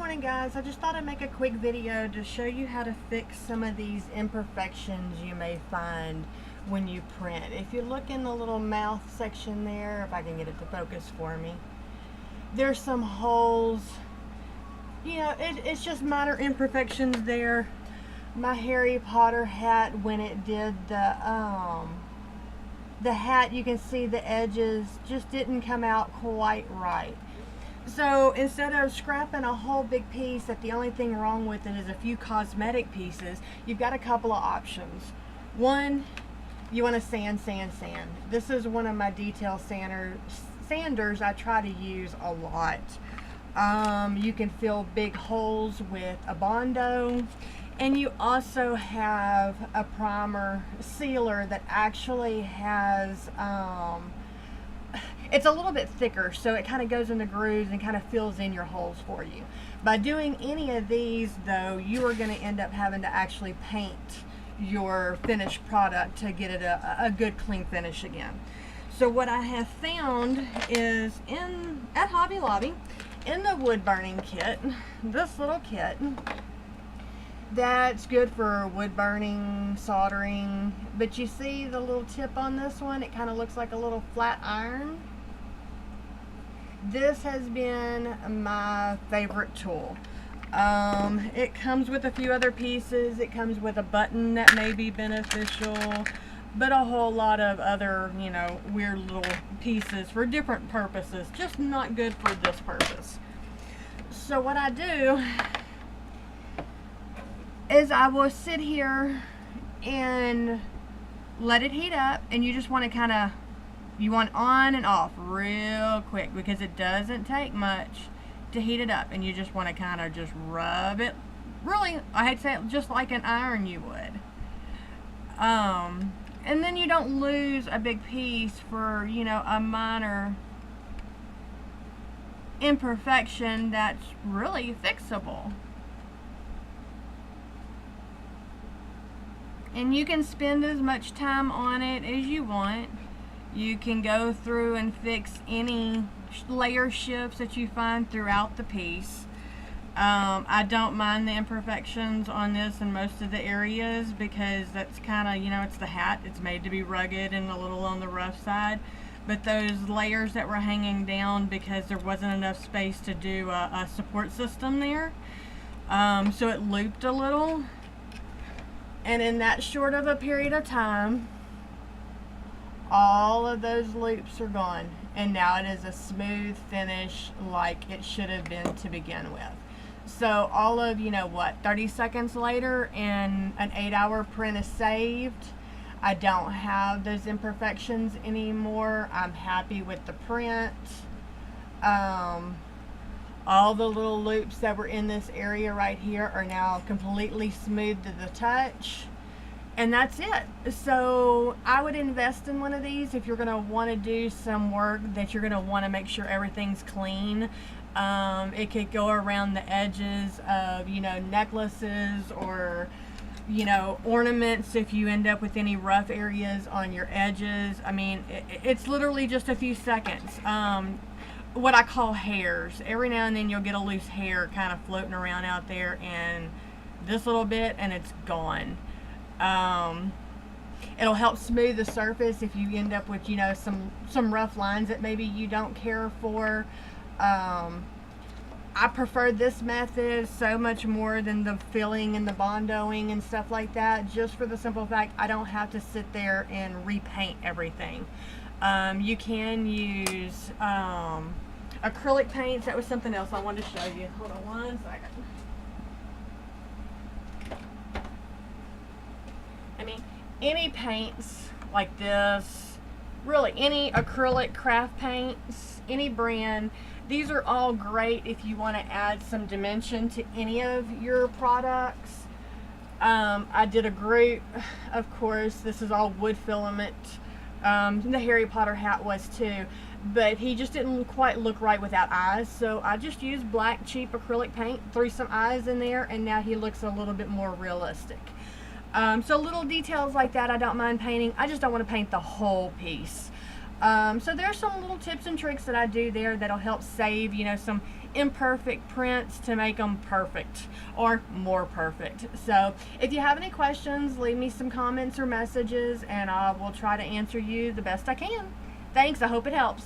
morning, guys. I just thought I'd make a quick video to show you how to fix some of these imperfections you may find when you print. If you look in the little mouth section there, if I can get it to focus for me, there's some holes. You know, it's just minor imperfections there. My Harry Potter hat, when it did the hat, you can see the edges just didn't come out quite right. So instead of scrapping a whole big piece that the only thing wrong with it is a few cosmetic pieces, you've got a couple of options. One, you want to sand. This is one of my detail sanders I try to use a lot. You can fill big holes with a Bondo, and you also have a primer sealer that actually has it's a little bit thicker, so it kind of goes in the grooves and kind of fills in your holes for you. By doing any of these, though, you are going to end up having to actually paint your finished product to get it a good clean finish again. So what I have found is at Hobby Lobby, in the wood burning kit, this little kit that's good for wood burning, soldering, but you see the little tip on this one, it kind of looks like a little flat iron. This has been my favorite tool. It comes with a few other pieces. It comes with a button that may be beneficial, but a whole lot of other, you know, weird little pieces for different purposes, just not good for this purpose. So what I do is I will sit here and let it heat up, and you just want to you want on and off real quick, because it doesn't take much to heat it up, and you just want to kind of just rub it, really, I hate to say it, just like an iron you would. And then you don't lose a big piece for, you know, a minor imperfection that's really fixable. And you can spend as much time on it as you want. You can go through and fix any layer shifts that you find throughout the piece. I don't mind the imperfections on this in most of the areas, because that's kind of, you know, it's the hat. It's made to be rugged and a little on the rough side. But those layers that were hanging down because there wasn't enough space to do a support system there, so it looped a little. And in that short of a period of time, all of those loops are gone, and now it is a smooth finish like it should have been to begin with. So all of, you know what, 30 seconds later, and an 8-hour print is saved. I don't have those imperfections anymore. I'm happy with the print. All the little loops that were in this area right here are now completely smooth to the touch. And that's it. So I would invest in one of these if you're going to want to do some work that you're going to want to make sure everything's clean. It could go around the edges of, you know, necklaces or, you know, ornaments if you end up with any rough areas on your edges. I mean, it's literally just a few seconds. What I call hairs. Every now and then you'll get a loose hair kind of floating around out there, and this little bit, and it's gone. It'll help smooth the surface if you end up with, you know, some rough lines that maybe you don't care for. I prefer this method so much more than the filling and the bondoing and stuff like that, just for the simple fact I don't have to sit there and repaint everything. You can use acrylic paints. That was something else I wanted to show you. Hold on one second. I mean, any paints like this, really any acrylic craft paints, any brand, these are all great if you want to add some dimension to any of your products. I did a group, of course, this is all wood filament. The Harry Potter hat was too, but he just didn't quite look right without eyes, so I just used black cheap acrylic paint, threw some eyes in there, and now he looks a little bit more realistic. So little details like that I don't mind painting. I just don't want to paint the whole piece. So there's some little tips and tricks that I do there that'll help save, you know, some imperfect prints to make them perfect or more perfect. So if you have any questions, leave me some comments or messages and I will try to answer you the best I can. Thanks, I hope it helps.